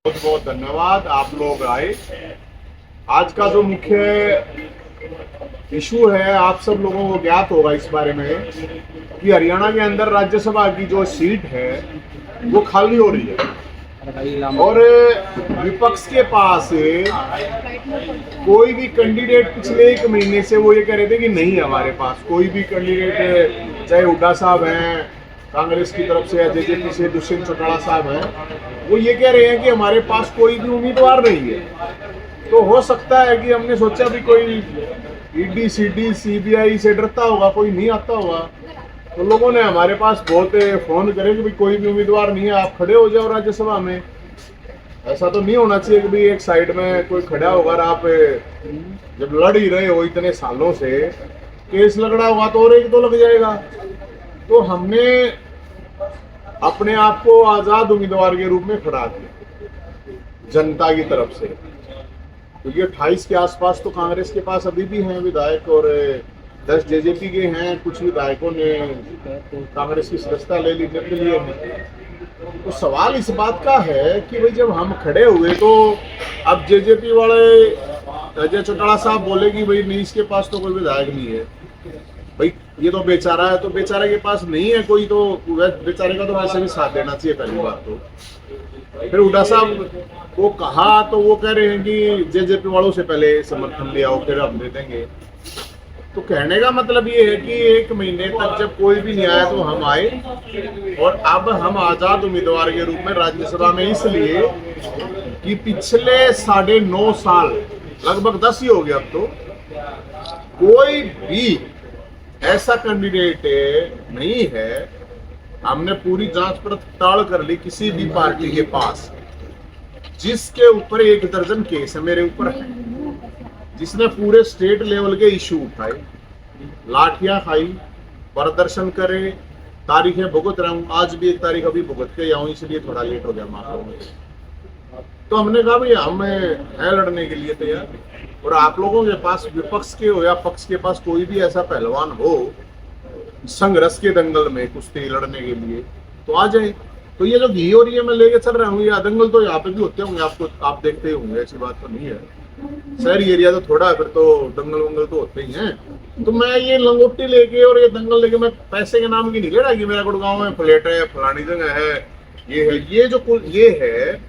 बहुत बहुत धन्यवाद आप लोग आए। आज का जो मुख्य इशू है, आप सब लोगों को ज्ञात होगा इस बारे में कि हरियाणा के अंदर राज्यसभा की जो सीट है वो खाली हो रही है और विपक्ष के पास कोई भी कैंडिडेट पिछले एक महीने से वो ये कह रहे थे कि नहीं है हमारे पास कोई भी कैंडिडेट, चाहे हुड्डा साहब हैं कांग्रेस की तरफ से या जेजेपी से दुष्यंत चौटाला साहब हैं, वो ये कह रहे हैं कि हमारे पास कोई भी उम्मीदवार नहीं है। तो हो सकता है कि हमने सोचा भी कोई ईडी सीडी सीबीआई से डरता होगा, कोई नहीं आता होगा, तो लोगों ने हमारे पास बहुत फोन करे कि भाई कोई भी उम्मीदवार नहीं है, आप खड़े हो जाओ राज्यसभा में। ऐसा तो नहीं होना चाहिए कि भाई एक साइड में कोई खड़ा होगा और आप जब लड़ ही रहे हो इतने सालों से, केस लगड़ा होगा तो और एक तो लग जाएगा। तो हमने अपने आप को आजाद उम्मीदवार के रूप में खड़ा किया जनता की तरफ से, क्योंकि 28 के आसपास तो कांग्रेस के पास अभी भी हैं विधायक और 10 जेजेपी के हैं। कुछ विधायकों ने कांग्रेस की सदस्यता ले ली के लिए। तो सवाल इस बात का है कि भाई जब हम खड़े हुए तो अब जेजेपी वाले अजय चौटाला साहब बोले कि भाई नहीं, इसके पास तो कोई विधायक नहीं है। भाई ये तो बेचारा है, तो बेचारे के पास नहीं है कोई, तो बेचारे का तो वैसे भी साथ देना चाहिए पहली बार। तो फिर हुड्डा साहब को कहा तो वो कह रहे हैं कि जेजेपी वालों से पहले समर्थन ले आओ फिर हम दे देंगे। तो कहने का मतलब ये है कि एक महीने तक जब कोई भी नहीं आया तो हम आए, और अब हम आजाद उम्मीदवार के रूप में राज्यसभा में इसलिए कि पिछले 9.5 साल, लगभग 10 ही हो गया अब तो, कोई भी ऐसा कैंडिडेट नहीं है। हमने पूरी जांच पड़ताल कर ली किसी भी पार्टी के पास जिसके ऊपर 1 दर्जन केस है, मेरे ऊपर है, जिसने पूरे स्टेट लेवल के इशू उठाए, लाठियां खाई, प्रदर्शन करे, तारीखें भुगत रहा हूं, आज भी एक तारीख अभी भुगत के आऊं, इसलिए थोड़ा लेट हो गया माफी में। तो हमने कहा भाई हम है लड़ने के लिए तैयार, और आप लोगों के पास विपक्ष के हो या पक्ष के पास कोई भी ऐसा पहलवान हो संघर्ष के दंगल में कुश्ती लड़ने के लिए तो आ जाए। तो ये जो घी और ये मैं लेके चल रहा हूँ, ये दंगल तो यहाँ पे भी होते होंगे, आपको आप देखते ही होंगे, ऐसी बात तो नहीं है। शहरी एरिया तो थोड़ा है, फिर तो दंगल वंगल तो होते ही हैं। तो मैं ये लंगोटी लेके और ये दंगल लेके मैं पैसे के नाम की नहीं ले रहा कि मेरा गुड़गांव में फ्लैट है, फलानी जगह है, ये है, ये जो ये है,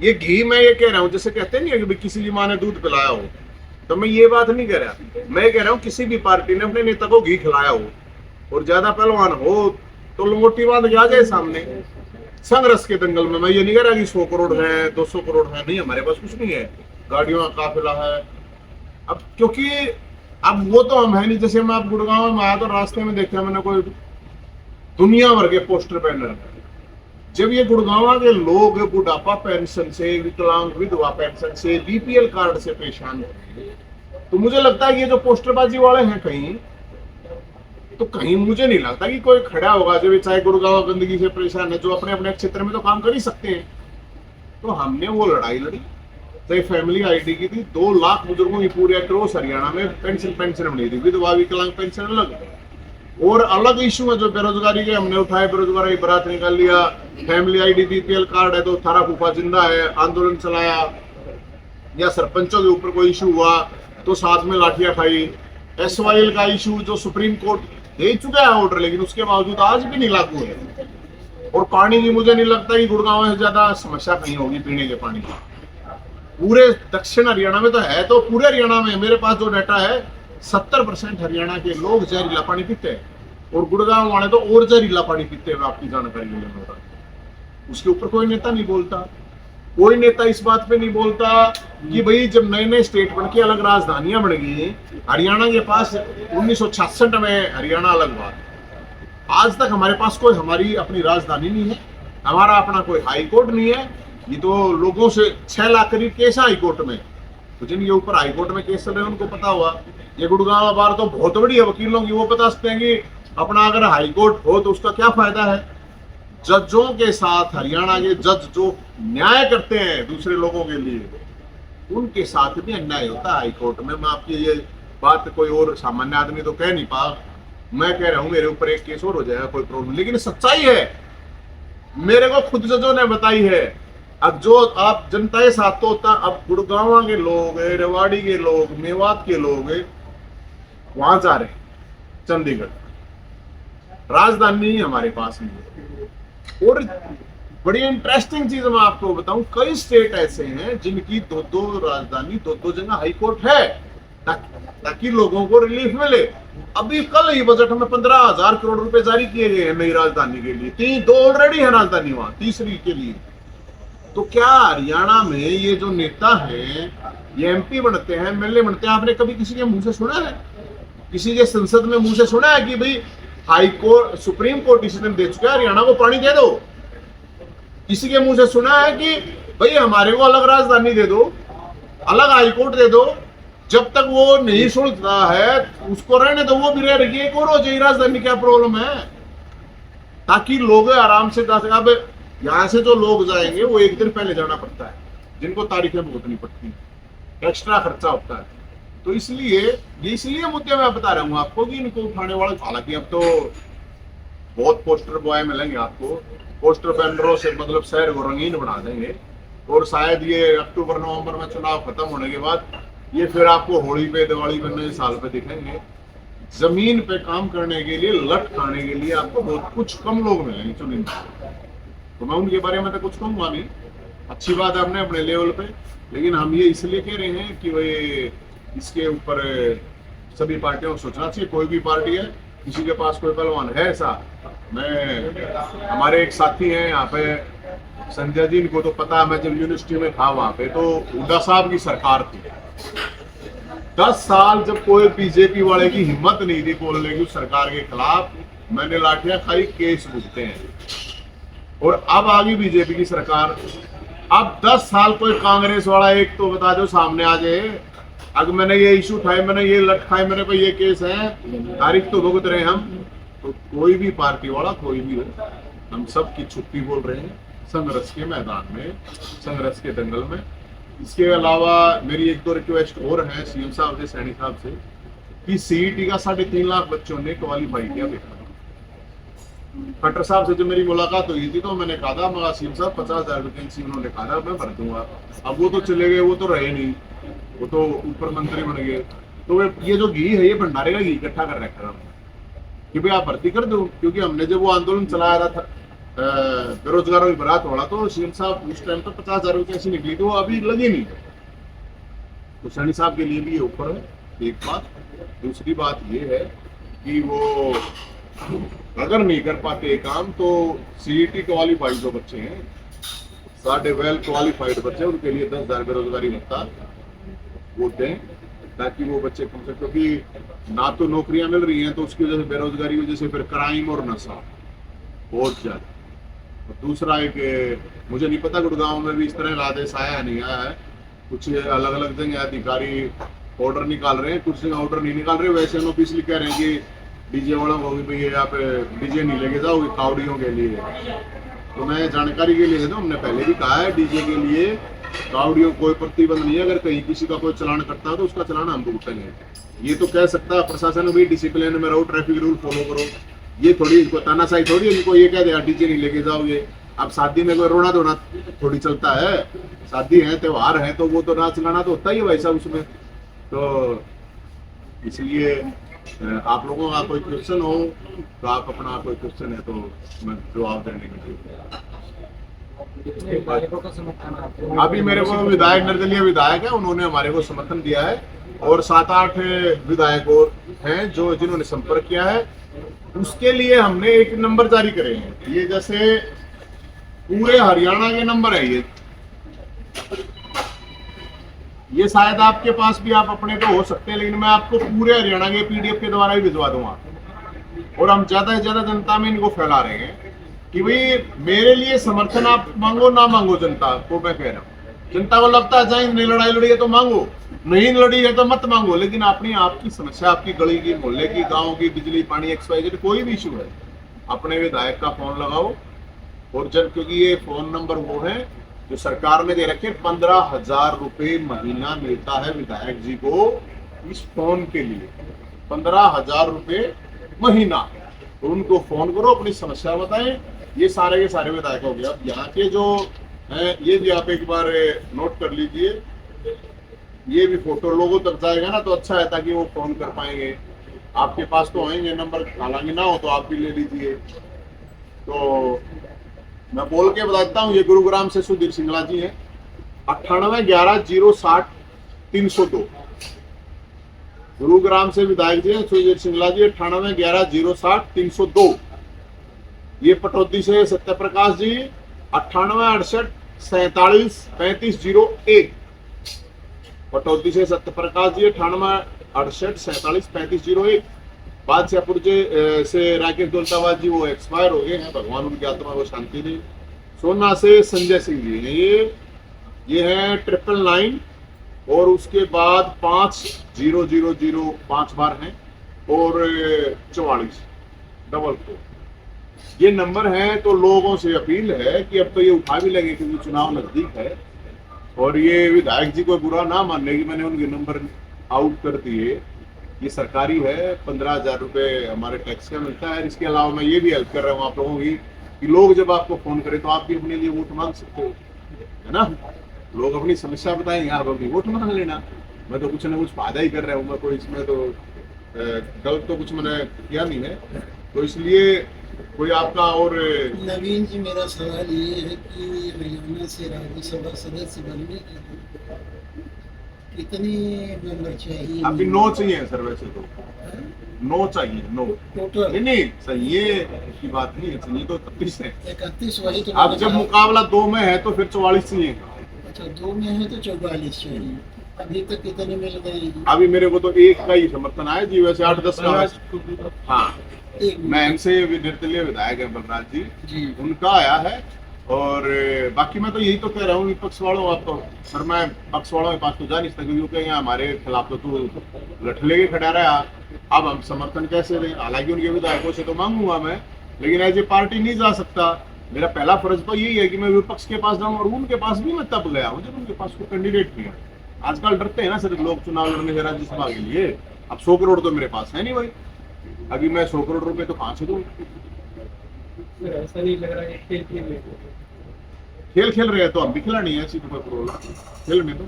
ये घी मैं ये कह रहा हूँ, जैसे कहते नहीं है कि किसी की माँ ने दूध पिलाया हो, तो मैं ये बात नहीं कह रहा। मैं कह रहा हूँ किसी भी पार्टी ने अपने नेता को घी खिलाया हो और ज्यादा पहलवान हो तो लंगोटी बांध के आ जाए सामने संघर्ष के दंगल में। मैं ये नहीं कह रहा कि 100 करोड़ है, 200 करोड़ है, नहीं, हमारे पास कुछ नहीं है, गाड़ियों का काफिला है। अब क्योंकि अब वो तो हम है नहीं, जैसे मैं अब गुड़गांव में आया तो रास्ते में देखा मैंने कोई दुनिया भर के पोस्टर बैनर। जब ये गुड़गांव के लोग बुढ़ापा पेंशन से, विकलांग विधवा पेंशन से, बीपीएल कार्ड से परेशान हैं, तो मुझे लगता है ये जो पोस्टरबाजी वाले हैं कहीं, तो कहीं मुझे नहीं लगता कि कोई खड़ा होगा जो चाहे गुड़गांव गंदगी से परेशान है, जो अपने अपने क्षेत्र में तो काम कर ही सकते हैं। तो हमने वो लड़ाई लड़ी, चाहे फैमिली आईडी की थी, 2 लाख बुजुर्गों की पूरे अक्रॉस हरियाणा में पेंशन बनी थी, विधवा विकलांग पेंशन अलग, और अलग इशू है जो बेरोजगारी के हमने उठाए, बेरोजगारी बरात निकाल लिया, फैमिली आईडी बीपीएल कार्ड है तो थारा फूफा जिंदा है, आंदोलन चलाया, या सरपंचों के ऊपर कोई इशू हुआ तो साथ में लाठियां खाई। एसवाईएल का इशू जो सुप्रीम कोर्ट दे चुका है ऑर्डर, लेकिन उसके बावजूद आज भी नहीं लागू है। और पानी की मुझे नहीं लगता कि गुड़गांव से ज्यादा समस्या कहीं होगी पीने के पानी की। पूरे दक्षिण हरियाणा में तो है, तो पूरे हरियाणा में मेरे पास जो डाटा है 70% हरियाणा के लोग जहरीला पानी पीते हैं, और गुड़गांव वाले तो और जहरीला पानी पीते हैं। आपकी जानकारी लेने, उसके ऊपर कोई नेता नहीं बोलता, कोई नेता इस बात पे नहीं बोलता कि भाई जब नए नए स्टेट बन के अलग राजधानियां बन गई, हरियाणा के पास 1966 में हरियाणा अलग बात, आज तक हमारे पास कोई हमारी अपनी राजधानी नहीं है, हमारा अपना कोई हाई कोर्ट नहीं है। ये तो लोगों से 6 लाख करीब केस है हाई कोर्ट में, तो जिनके ऊपर हाई कोर्ट में केस चल रहे हैं उनको पता हुआ। ये गुड़गांव बार तो बहुत बड़ी है वकीलों की, वो बता सकते हैं कि अपना अगर हाई कोर्ट हो तो उसका क्या फायदा है। जजों के साथ हरियाणा के जज जो न्याय करते हैं दूसरे लोगों के लिए, उनके साथ भी अन्याय होता है हाई कोर्ट में। मैं आपकी ये बात कोई और सामान्य आदमी तो कह नहीं पा, मैं कह रहा हूं मेरे ऊपर एक केस और हो जाएगा कोई प्रॉब्लम, लेकिन सच्चाई है, मेरे को खुद जजों ने बताई है अब जो आप जनता के साथ तो होता, अब गुड़गांव के लोग, रेवाड़ी के लोग, मेवात के लोग वहां जा रहे हैं चंडीगढ़, राजधानी हमारे पास नहीं है। और बड़ी इंटरेस्टिंग चीज मैं आपको बताऊं, कई स्टेट ऐसे हैं जिनकी दो दो राजधानी, दो दो जगह हाई कोर्ट है, ताकि लोगों को रिलीफ मिले। अभी कल ही बजट में 15,000 करोड़ रुपए जारी किए गए हैं नई राजधानी के लिए, तीन दो ऑलरेडी है राजधानी, वहां तीसरी के लिए। तो क्या हरियाणा में ये जो नेता हैं, ये एमपी बनते हैं, एमएलए बनते हैं, आपने कभी किसी के मुंह से सुना है, किसी के संसद में मुंह से सुना है कि भाई high court, supreme court decision दे चुका है, हरियाणा को पानी दे दो? किसी के मुंह से सुना है कि भाई हमारे को अलग राजधानी दे दो, अलग हाई कोर्ट दे दो? जब तक वो नहीं सुलझता है उसको रहने दो, वो भी रह रही है, एक और हो जाए राजधानी, क्या प्रॉब्लम है? ताकि लोग आराम से जा सके। अब यहाँ से जो लोग जाएंगे वो एक दिन पहले जाना पड़ता है, जिनको तारीखें भुगतनी पड़ती है, एक्स्ट्रा खर्चा होता है। तो इसलिए मुद्दे मैं बता रहा हूँ आपको कि इनको उठाने वाले, हालांकि अब तो बहुत पोस्टर बॉय मिलेंगे आपको, पोस्टर बैनरों से मतलब शहर को रंगीन बना देंगे। और शायद ये अक्टूबर नवंबर में चुनाव खत्म होने के बाद ये फिर आपको होली पे, दिवाली पे, नए साल पे दिखेंगे। जमीन पे काम करने के लिए, लट खाने के लिए आपको बहुत कुछ कम लोग मिलेंगे चुनिंदा। तो मैं उनके बारे में तो कुछ कहूंगा नहीं, अच्छी बात है अपने अपने लेवल पे, लेकिन हम ये इसलिए कह रहे हैं कि भाई इसके ऊपर सभी पार्टियों को सोचना चाहिए। कोई भी पार्टी है, किसी के पास कोई पहलवान है ऐसा, हमारे एक साथी हैं यहाँ पे संजय जी, इनको तो पता है, मैं जब यूनिवर्सिटी में था वहां पे तो हुड्डा साहब की सरकार थी। 10 साल जब कोई बीजेपी वाले की हिम्मत नहीं थी बोलने की उस सरकार के खिलाफ, मैंने लाठियां खाई, केस भुगते हैं। और अब आ गई बीजेपी की सरकार, अब 10 साल कोई कांग्रेस वाला एक तो बता दो सामने आ जाए, अगर मैंने ये इशू उठाए, मैंने ये लट खाए, मेरे पे ये केस है, तारीख तो भुगत रहे हम। तो कोई भी पार्टी वाला, कोई भी हो, हम सब की छुट्टी बोल रहे हैं संघर्ष के मैदान में, संघर्ष के दंगल में। इसके अलावा मेरी एक दो रिक्वेस्ट और है सीएम साहब से, सैनी साहब से, कि सीईटी का 3.5 लाख बच्चों ने क्वालिफाई किया पेपर। खट्टर साहब से जब मेरी मुलाकात हुई थी तो मैंने कहा था, मगर सीएम साहब 50,000 वैकेंसी उन्होंने कहा था मैं भर दूंगा। अब वो तो चले गए, वो तो रहे नहीं, वो तो ऊपर मंत्री बन गए। तो ये जो घी है, ये भंडारे का घी इकट्ठा कर रखा है कि भाई आप भर्ती कर दो। क्योंकि हमने जब वो आंदोलन चलाया था बेरोजगारों की बरात वाला, तो सीएम साहब उस टाइम पर 50,000 वैकेंसी निकली थी, वो अभी लगी नहीं। तो सैनी साहब के लिए भी ये ऊपर है एक बात। दूसरी बात ये है कि वो अगर नहीं कर पाते काम, तो सीईटी क्वालिफाइड जो बच्चे हैं, 12 क्वालिफाइड बच्चे, उनके लिए 10,000 बेरोजगारी भत्ता वो दें, ताकि वो बच्चे कम से, क्योंकि ना तो नौकरियां मिल रही हैं, तो उसकी वजह से, बेरोजगारी की वजह से फिर क्राइम और नशा बहुत ज्यादा। और दूसरा एक, मुझे नहीं पता गुड़गांव में भी इस तरह का आदेश आया नहीं आया है, कुछ अलग अलग जगह अधिकारी ऑर्डर निकाल रहे हैं, कुछ जगह ऑर्डर नहीं निकाल रहे। वैसे हम ऑफिशियली कह रहे हैं कि डीजे वालों को भी भैया आप डीजे नहीं लेके जाओगे कावड़ियों के लिए। तो मैं जानकारी के लिए, तो हमने पहले भी कहा है, डीजे के लिए कावड़ियों कोई प्रतिबंध नहीं है। अगर कहीं किसी का कोई चलान करता है तो उसका चलान हम भुगतेंगे। ये तो कह सकता है प्रशासन भी डिसिप्लिन में रहो, ट्रैफिक रूल फॉलो करो। ये थोड़ी इनको तानाशाही थोड़ी, इनको ये कह दिया डीजे नहीं लेके जाओगे। अब शादी में कोई रोना धोना थोड़ी चलता है, शादी है, त्योहार है, तो वो तो नाच गाना तो होता ही है वैसा उसमें। तो इसलिए आप लोगों का कोई क्वेश्चन हो तो आप अपना, कोई क्वेश्चन है तो मैं जवाब देने के लिए। अभी मेरे को विधायक, निर्दलीय विधायक है, उन्होंने हमारे को समर्थन दिया है, और 7-8 विधायक और हैं जो जिन्होंने संपर्क किया है। उसके लिए हमने एक नंबर जारी करे हैं, ये जैसे पूरे हरियाणा के नंबर है ये शायद आपके पास भी, आप अपने तो हो सकते हैं, लेकिन मैं आपको पूरे हरियाणा के पीडीएफ के द्वारा ही भिजवा दूंगा। और हम ज्यादा से ज्यादा जनता में इनको फैला रहे हैं कि भाई मेरे लिए समर्थन आप मांगो ना मांगो, जनता को मैं कह रहा हूँ। जनता को लगता है चाहे नहीं लड़ाई लड़ी है तो मांगो, नहीं लड़ी है तो मत मांगो, लेकिन अपनी आपकी समस्या, आपकी गली की, मोहल्ले की, गाँव की, बिजली पानी XYZ कोई भी इशू है, अपने विधायक का फोन लगाओ। और क्योंकि ये फोन नंबर वो है जो सरकार ने दे रखे, 15,000 रुपए महीना मिलता है विधायक जी को इस फोन के लिए, 15,000 रुपए महीना। तो उनको फोन करो, अपनी समस्या बताएं। ये सारे के सारे विधायक हो गए। अब यहाँ के जो हैं, ये भी आप एक बार नोट कर लीजिए। ये भी फोटो लोगों तक जाएगा ना तो अच्छा है, ताकि वो फोन कर पाएंगे। आपके पास तो आएंगे नंबर, हालांकि ना हो तो आप भी ले लीजिए। तो मैं बोल के बता देता हूँ, ये गुरुग्राम से सुधीर सिंगला जी हैं, 9811060302। गुरुग्राम से विधायक जी हैं सुधीर सिंगला जी, 9811060302। ये पटौदी से सत्य प्रकाश जी, 9868473501। पटौदी से सत्य प्रकाश जी, 9868473501। बादशाहपुर से राकेश दौलताबाद जी, वो एक्सपायर हो गए हैं, भगवान उनकी आत्मा को शांति दे। सोना से संजय सिंह जी हैं, ये है 999, और उसके बाद 5000 5 बार हैं, और 44 डबल 4 ये नंबर है। तो लोगों से अपील है कि अब तो ये उठा भी लेंगे क्योंकि चुनाव नजदीक है, और ये विधायक जी को बुरा ना मानने की मैंने उनके नंबर आउट कर दिए। ये सरकारी है, 15,000 रुपये हमारे टैक्स का मिलता है। इसके अलावा मैं ये भी हेल्प कर रहा हूँ आप लोगों की कि लोग जब आपको फोन करें तो आप भी अपने लिए वोट मांग सकते हो, है ना। लोग अपनी समस्या बताएंगे, आप अपनी वोट मांग लेना। मैं तो कुछ ना कुछ फायदा ही कर रहा हूँ, मैं कोई इसमें तो गलत तो कुछ मैंने किया नहीं है। तो इसलिए कोई आपका और नवीन जी, मेरा सवाल ये है कि हरियाणा से राज्यसभा सदस्य बनने के लिए कितने मेंबर चाहिए? अभी 9 चाहिए सर, वैसे तो 9 चाहिए, 9 टोटल। नहीं सर, ये की बात नहीं है, चाहिए तो 31 है। 31 वही तो। अब जब मुकाबला 2 में है तो फिर 44 चाहिए। अच्छा, 2 में है तो 44 चाहिए। अभी तक कितने मिल गए हैं? अभी मेरे को तो एक का ही समर्थन आया जी, वैसे 8-10 का। हाँ, मैं इनसे निर्दलीय विधायक है बलराज जी, उनका आया है। और बाकी मैं तो यही तो कह रहा हूँ विपक्ष वालों, आप तो सर मैं पक्ष वालों के पास तो जा नहीं सकता, क्योंकि यहाँ हमारे खिलाफ तो तू लठले के खड़ा रहा। अब हम समर्थन कैसे दें? हालांकि उनके विधायकों से तो मांगूंगा मैं, लेकिन एज ए पार्टी नहीं जा सकता। मेरा पहला फर्ज तो यही है कि मैं विपक्ष के पास जाऊँ, और उनके पास भी मैं तब गया हूँ जब उनके पास कोई कैंडिडेट नहीं है। आजकल डरते हैं ना सर लोग चुनाव लड़ने से राज्यसभा के लिए। अब 100 करोड़ तो मेरे पास है नहीं भाई, अभी मैं 100 करोड़ रुपए तो कहाँ से दूँ? ऐसा नहीं लग रहा है खेल खेल रहे हैं तो हम भी खिलाड़ी हैं, ऐसी तो कोई प्रॉब्लम खेल में। तो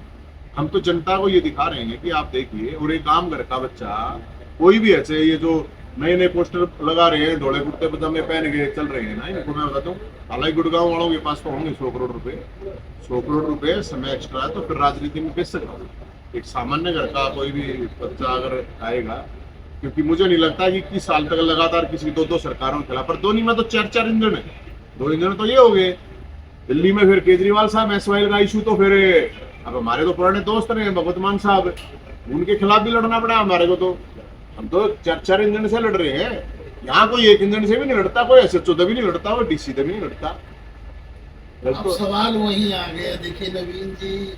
हम तो जनता को ये दिखा रहे हैं कि आप देखिए, और एक आम घर का बच्चा कोई भी ऐसे ये जो नए नए पोस्टर लगा रहे हैं, धोले कुर्ते पजामे पहन के चल रहे हैं ना, इनको मैं बताता हूँ, हालांकि गुड़गांव वालों के पास तो होंगे 100 करोड़ रुपए। 100 करोड़ रुपए समय एक्स्ट्रा है तो फिर राजनीति में बेच सकता हूँ। एक सामान्य घर का कोई भी बच्चा अगर आएगा, क्योंकि मुझे नहीं लगता कि 21 साल तक लगातार किसी 2-2 सरकारों के खिलाफ, पर दोनों में तो 4-4 इंजन है। 2 इंजन तो ये हो गए। दिल्ली में फिर केजरीवाल साहब एसवाइल का इशू, तो फिर अब हमारे तो पुराने दोस्त रहे भगवत मान साहब, उनके खिलाफ भी लड़ना पड़ा हमारे को। तो हम तो 4-4 इंजन से लड़ रहे हैं। यहाँ कोई एक इंजन से भी नहीं लड़ता, कोई SHO भी नहीं लड़ता, कोई DC भी नहीं लड़ता। अब सवाल वही आ गया। देखिए नवीन जी,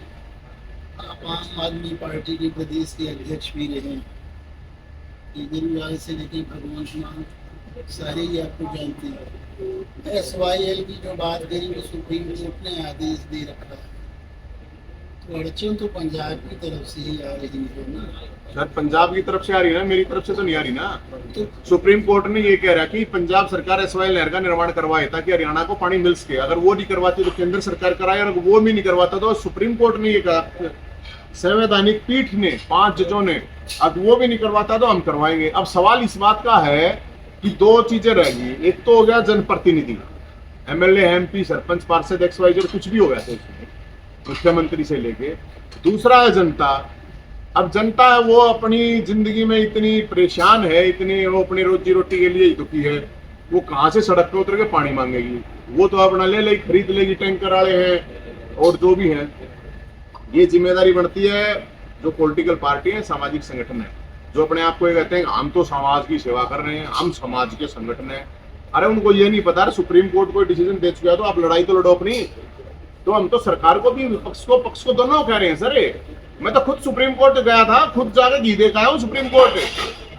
आप आम आदमी पार्टी के प्रदेश के अध्यक्ष भी रहे, केजरीवाल से लेकर भगवंत मान सारे ही आपको जानते हैं। SYL की जो बात करी वो सुप्रीम कोर्ट ने आदेश दे रखा है, तो अड़चन तो पंजाब की तरफ से ही आ रही है ना सर। पंजाब की तरफ से आ रही है ना, मेरी तरफ से तो नहीं आ रही ना। तो सुप्रीम कोर्ट ने ये कह रहा कि पंजाब सरकार SYL नहर का निर्माण करवाए ताकि हरियाणा को पानी मिल सके। अगर वो नहीं करवाती तो केंद्र सरकार कराए, और वो भी नहीं करवाता तो सुप्रीम कोर्ट ने ये कहा, संवैधानिक पीठ ने 5 जजों ने, अब वो भी नहीं करवाता तो हम करवाएंगे। अब सवाल इस बात का है कि 2 चीजें रहेंगी। एक तो हो गया जनप्रतिनिधि, MLA, MP, सरपंच, पार्षद, XYZ कुछ भी हो गया था, मुख्यमंत्री से लेके। दूसरा है जनता। अब जनता है वो अपनी जिंदगी में इतनी परेशान है, इतनी वो अपनी रोजी रोटी के लिए ही दुखी है, वो कहाँ से सड़क पे उतर के पानी मांगेगी? वो तो अपना ले लेगी, खरीद लेगी, टैंकर वाले हैं और जो भी है। ये जिम्मेदारी बनती है जो पॉलिटिकल पार्टी है, सामाजिक संगठन है, जो अपने आप को ये कहते हैं हम तो समाज की सेवा कर रहे हैं, हम समाज के संगठन है। अरे उनको ये नहीं पता, सुप्रीम कोर्ट कोई डिसीजन दे चुका है तो आप लड़ाई तो लड़ो अपनी। तो हम तो सरकार को भी, विपक्ष को, पक्ष को, दोनों कह रहे हैं सर। मैं तो खुद सुप्रीम कोर्ट गया था, खुद जाकर घी देखा हूँ सुप्रीम कोर्ट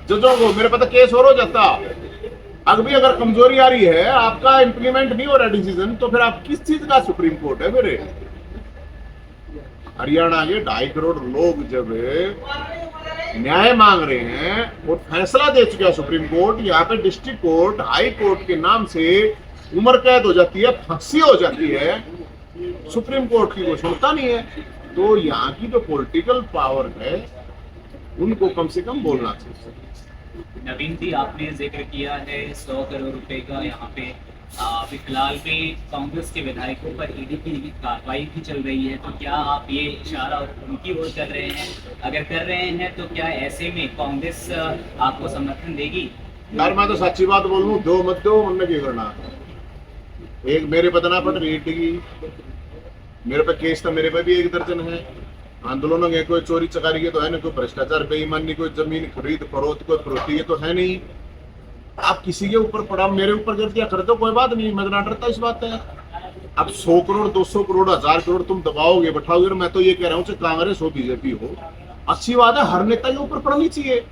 जजों को, मेरे पता केस और हो जाता। अब भी अगर कमजोरी आ रही है, आपका इम्प्लीमेंट नहीं हो रहा डिसीजन, तो फिर आप किस चीज का सुप्रीम कोर्ट है? मेरे हरियाणा के 2.5 करोड़ लोग जब न्याय मांग रहे हैं और फैसला दे चुका है सुप्रीम कोर्ट, यहाँ पे डिस्ट्रिक्ट कोर्ट, हाई कोर्ट के नाम से उम्र कैद हो जाती है, फांसी हो जाती है, सुप्रीम कोर्ट की वो छोड़ता नहीं है। तो यहाँ की जो पॉलिटिकल पावर है उनको कम से कम बोलना चाहिए। नवीन जी, आपने जिक्र किया है 100 करोड़ रुपए का, यहाँ पे अभी फिलहाल में कांग्रेस के विधायकों पर ईडी की कार्रवाई भी चल रही है, तो क्या आप ये इशारा उनकी ओर कर रहे हैं? अगर कर रहे हैं तो क्या ऐसे में कांग्रेस आपको समर्थन देगी? यार मैं तो सच्ची बात बोलूं, दो मत दो मन की करना। एक मेरे बदना पड़ रही की, मेरे पे केस था, मेरे पे भी 1 दर्जन है। आंदोलनों के कोई चोरी चकारी के तो है नहीं, कोई भ्रष्टाचार बेईमानी, कोई जमीन खरीद फरोख्त, कोई फरोख्ती के तो है नहीं। आप किसी के ऊपर पड़ा, मेरे ऊपर कर दिया कर दो, कोई बात नहीं, मैं तो ना डरता इस बात है। अब 100 करोड़ 200 करोड़ 1000 करोड़ तुम दबाओगे बैठाओगे, मैं तो ये कह रहा हूँ चाहे कांग्रेस हो बीजेपी हो, अच्छी बात है, हर नेता के ऊपर पड़नी चाहिए,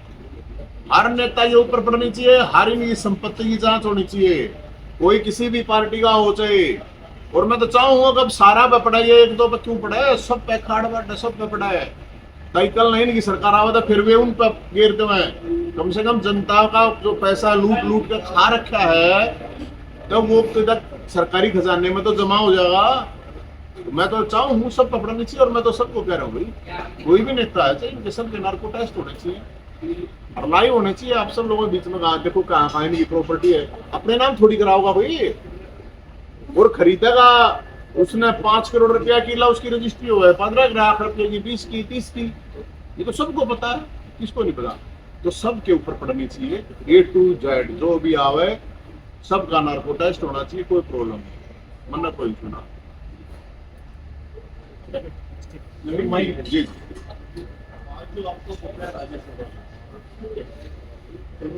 हर नेता के ऊपर पड़नी चाहिए, हर इनकी संपत्ति की जांच होनी चाहिए, कोई किसी भी पार्टी का हो चाहे। और मैं तो चाहूंगा अब सारा पे पड़ा, ये 1-2 पे क्यों पड़ा है, सब पे खाड़ बाट सब पे पड़ा है। कल नहीं इनकी सरकार आवा था फिर भी उन पर गिरते हैं। कम से कम जनता का जो पैसा लूट लूट के खा रखा है, तो वो तो इधर सरकारी खजाने में तो जमा हो जाएगा। मैं तो चाहूँ सब पकड़नी चाहिए, और मैं तो सबको कह रहा हूँ भाई कोई भी नेता है चाहिए सबके नार्को टेस्ट होने चाहिए और लाइव होने चाहिए। आप सब लोगों के बीच में कहा देखो कहाँ कहाँ इनकी प्रॉपर्टी है, अपने नाम थोड़ी कराओगा भाई। और खरीदेगा उसने 5 करोड़ रुपया किला, उसकी रजिस्ट्री हुआ है 15 लाख रुपए की, 20 की, 30 की, ये तो सबको पता है, किसको नहीं पता। तो सबके ऊपर पड़नी चाहिए, A to Z जो भी आवे सबका नार्को टेस्ट होना चाहिए, कोई प्रॉब्लम नहीं, मन्ना कोई चुना जी। आज जो आपको पता है राज्यसभा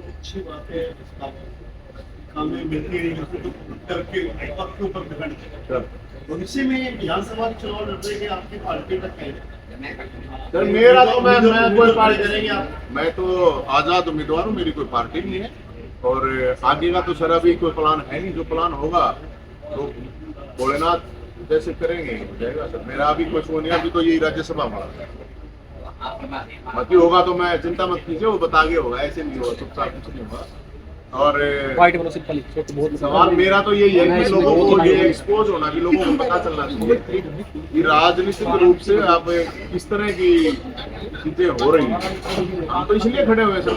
अच्छी बात है, हमें मिलती है करके वक्त के ऊपर डिपेंड करता है। भविष्य में विधानसभा के चुनाव लड़ रहे हैं, आपकी पार्टी का क्या है? सर मेरा तो मैं कोई पार्टी करेंगे आप, मैं तो आजाद उम्मीदवार हूँ, मेरी कोई पार्टी नहीं है। और आगे का तो सर अभी कोई प्लान है नहीं, जो प्लान होगा तो भोलेनाथ जैसे करेंगे हो जाएगा सर। मेरा अभी कुछ वो नहीं, अभी तो यही राज्यसभा वाला बाकी होगा तो मैं चिंता मत कीजिए, वो बता के होगा, ऐसे नहीं होगा, चुपचाप कुछ नहीं होगा। और सवाल मेरा तो यही है कि लोगों को ये एक्सपोज होना, कि लोगों को पता चलना चाहिए कि राजनीतिक रूप से आप किस तरह की चीजें हो रही हैं। हम तो इसलिए खड़े हुए हैं सर,